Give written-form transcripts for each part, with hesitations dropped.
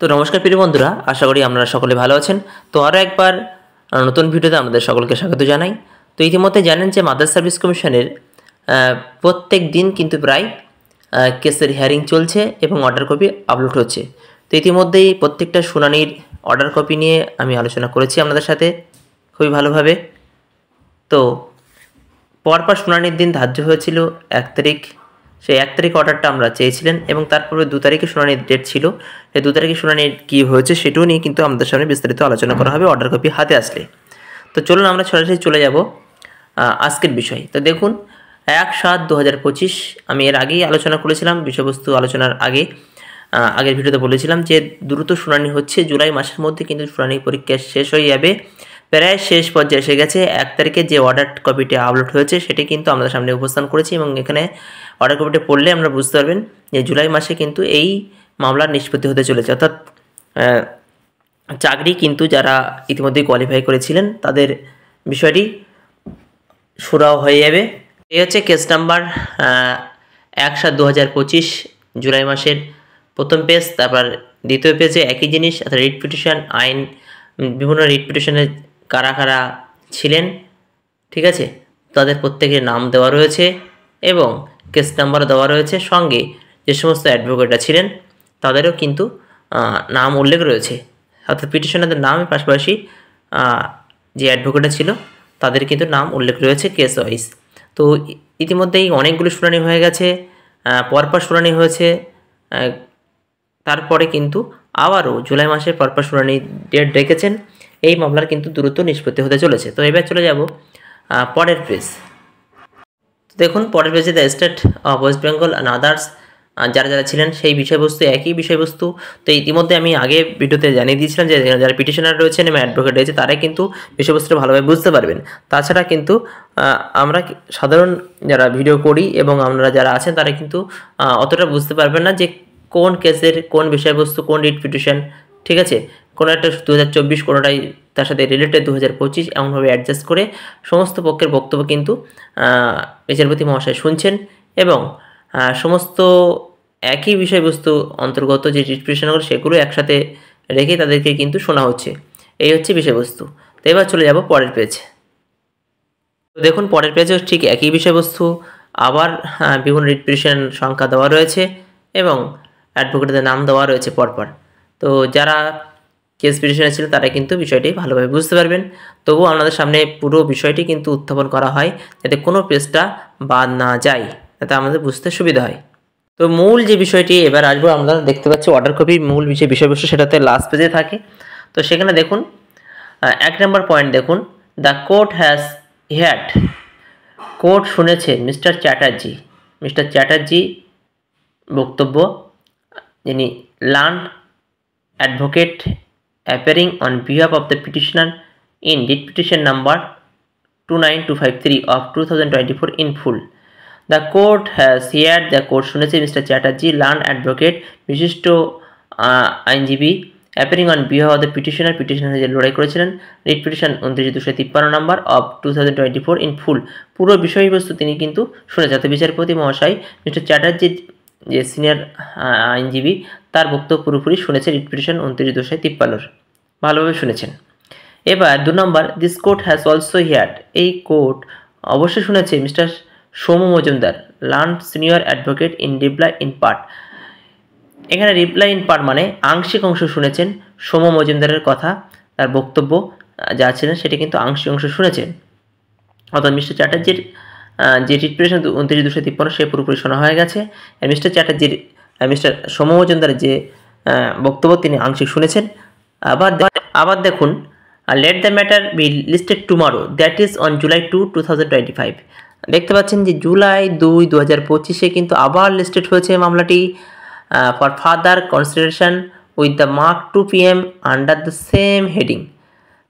তো নমস্কার প্রিয় বন্ধুরা, আশা করি আপনারা সকলে ভালো আছেন। তো আরও একবার নতুন ভিডিওতে আপনাদের সকলকে স্বাগত জানাই। তো ইতিমধ্যে জানেন যে মাদার সার্ভিস কমিশনের প্রত্যেক দিন কিন্তু প্রায় কেসের হিয়ারিং চলছে এবং অর্ডার কপি আপলোড হচ্ছে। তো ইতিমধ্যেই প্রত্যেকটা শুনানির অর্ডার কপি নিয়ে আমি আলোচনা করেছি আপনাদের সাথে খুবই ভালোভাবে। তো পরপর শুনানির দিন ধার্য হয়েছিল 1 তারিখ। সেই 1 তারিখ অর্ডারটা আমরা চেয়েছিলেন এবং তারপরে 2 তারিখে শুনানির ডেট ছিল। এই 2 তারিখে শুনানির কী হয়েছে সেটাও নিয়ে কিন্তু আমাদের সামনে বিস্তারিত আলোচনা করা হবে অর্ডার কপি হাতে আসলে। তো চলুন আমরা সরাসরি চলে যাব আজকের বিষয়। তো দেখুন 1/7/2025 আমি এর আগেই আলোচনা করেছিলাম, বিষয়বস্তু আলোচনার আগের ভিডিওতে বলেছিলাম যে দ্রুত শুনানি হচ্ছে, জুলাই মাসের মধ্যে কিন্তু শুনানি পরীক্ষা শেষ হয়ে যাবে। প্রায় শেষ পর্যায়ে এসে গেছে। 1 তারিখে যে অর্ডার কপিটি আপলোড হয়েছে সেটি কিন্তু আমাদের সামনে উপস্থান করেছি এবং এখানে অর্ডার কপিটি পড়লে আমরা বুঝতে পারবেন যে জুলাই মাসে কিন্তু এই মামলার নিষ্পত্তি হতে চলেছে। অর্থাৎ চাকরি কিন্তু যারা ইতিমধ্যেই কোয়ালিফাই করেছিলেন তাদের বিষয়টি সুরাও হয়ে যাবে। এই হচ্ছে কেস নাম্বার 1/7/2025 জুলাই মাসের প্রথম পেজ। তারপর দ্বিতীয় পেজে একই জিনিস, অর্থাৎ রিট পিটিশন আইন, বিভিন্ন রিট পিটিশনে কারা কারা ছিলেন, ঠিক আছে, তাদের প্রত্যেকের নাম দেওয়া রয়েছে এবং কেস নাম্বার দেওয়া রয়েছে। সঙ্গে যে সমস্ত অ্যাডভোকেটরা ছিলেন তাদেরও কিন্তু নাম উল্লেখ রয়েছে, অর্থাৎ পিটিশনারদের নামের পাশাপাশি যে অ্যাডভোকেটরা ছিল তাদের কিন্তু নাম উল্লেখ রয়েছে কেস ওয়াইজ। তো ইতিমধ্যেই অনেকগুলো শুনানি হয়ে গেছে, পরপর শুনানি হয়েছে। তারপরে কিন্তু আবারও জুলাই মাসে পরপর শুনানি ডেট রেখেছেন। এই মামলার কিন্তু দ্রুত নিষ্পত্তি হতে চলেছে। তো এবার চলে যাব পরের পেজ। দেখুন পরের পেজে the state of West Bengal and others, যারা যারা ছিলেন সেই বিষয়বস্তু একই বিষয়বস্তু। তো ইতিমধ্যে আমি আগে ভিডিওতে জানিয়ে দিয়েছিলাম যে যারা পিটিশনার রয়েছেন এবং অ্যাডভোকেট রয়েছে তারাই কিন্তু বিষয়বস্তুটা ভালোভাবে বুঝতে পারবেন। তাছাড়া কিন্তু আমরা সাধারণ যারা ভিডিও করি এবং আপনারা যারা আছেন তারা কিন্তু অতটা বুঝতে পারবেন না যে কোন কেসের কোন বিষয়বস্তু, কোন রিট পিটিশন, ঠিক আছে, কোনো একটা 2024, কোনোটাই তার সাথে রিলেটেড 2025, এমনভাবে অ্যাডজাস্ট করে সমস্ত পক্ষের বক্তব্য কিন্তু বিচারপতি মহাশয় শুনছেন এবং সমস্ত একই বিষয়বস্তু অন্তর্গত যে রিট পিটিশনগুলো সেগুলো একসাথে রেখে তাদেরকে কিন্তু শোনা হচ্ছে। এই হচ্ছে বিষয়বস্তু। তো এবার চলে যাব পরের পেজ। তো দেখুন পরের পেজেও ঠিক একই বিষয়বস্তু, আবার বিভিন্ন রিট পিটিশন সংখ্যা দেওয়া রয়েছে এবং অ্যাডভোকেটদের নাম দেওয়া রয়েছে পরপর। তো যারা কেস পিটিশনে ছিল তারা কিন্তু বিষয়টি ভালোভাবে বুঝতে পারবেন। তবুও আপনাদের সামনে পুরো বিষয়টি কিন্তু উত্থাপন করা হয় যাতে কোনো পেজটা বাদ না যায়, যাতে আমাদের বুঝতে সুবিধা হয়। তো মূল যে বিষয়টি এবার আসবো, আমরা দেখতে পাচ্ছি অর্ডার কপির মূল যে বিষয়বস্তু সেটাতে লাস্ট পেজে থাকে। তো সেখানে দেখুন 1 নম্বর পয়েন্ট দেখুন, the court has heard, court শুনেছে মিস্টার চ্যাটার্জি বক্তব্য, যিনি learned advocate appearing on behalf of the petitioner in writ petition number 29253 of 2024 in full. The court has heard, the court শুনেছে মিস্টার চ্যাটার্জি লার্ন অ্যাডভোকেট বিশিষ্ট আইনজীবী appearing on behalf of the petitioner যে লড়াই করেছিলেন writ petition 29/253 number of 2024 in full, পুরো বিষয়বস্তু তিনি কিন্তু শুনেছেন। অর্থাৎ বিচারপতি মহাশয় মিস্টার চ্যাটার্জির যে সিনিয়র আইনজীবী তার বক্তব্য পুরোপুরি শুনেছেন রিট পিটিশন 29/253 ভালোভাবে শুনেছেন। এবার 2 নম্বর, this court has also heard, এই কোর্ট অবশ্যই শুনেছে mister Soumya Majumdar learned senior advocate in reply in part. এখানে রিপ্লাই ইন পার্ট মানে আংশিক অংশ শুনেছেন সৌম্য মজুমদারের কথা, তার বক্তব্য যা ছিলেন সেটি কিন্তু আংশিক অংশ শুনেছেন। অর্থাৎ মিস্টার চ্যাটার্জির যে রিট পিটিশন 29/253 সে পুরোপুরি শোনা হয়ে গেছে। মিস্টার সৌম্য মজুমদারের যে বক্তব্য তিনি আংশিক শুনেছেন। আবার দেখুন, let the matter be listed tomorrow, that is on July 2, 2025। দেখতে পাচ্ছেন যে July 2, 2025 কিন্তু আবার লিস্টেড হয়েছে মামলাটি for further consideration with the mark 2 PM under the same heading.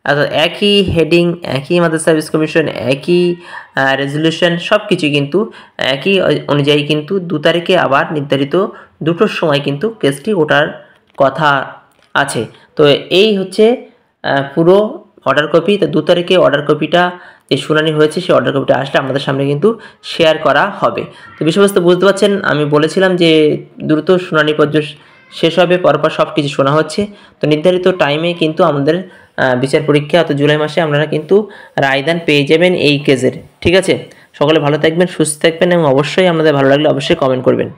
অর্থাৎ একই হেডিং, একই মাদার সার্ভিস কমিশন, একই রেজলিউশন, সব কিছুই কিন্তু একই অনুযায়ী কিন্তু 2 তারিখে আবার নির্ধারিত 2টোর সময় কিন্তু কেসটি ওঠার কথা আছে। তো এই হচ্ছে পুরো অর্ডার কপি। তো 2 তারিখে অর্ডার কপিটা যে শুনানি হয়েছে সেই অর্ডার কপিটা আসলে আমাদের সামনে কিন্তু শেয়ার করা হবে। তো বিষয়বস্তু বুঝতে পারছেন, আমি বলেছিলাম যে দ্রুত শুনানি শেষ হবে, পরপর সব কিছু শোনা হচ্ছে। তো নির্ধারিত টাইমে কিন্তু আমাদের বিচার পরীক্ষা অর্থাৎ জুলাই মাসে আপনারা কিন্তু রায়দান পেয়ে যাবেন এই কেসের। ঠিক আছে, সকলে ভালো থাকবেন, সুস্থ থাকবেন এবং অবশ্যই আপনাদের ভালো লাগলে অবশ্যই কমেন্ট করবেন।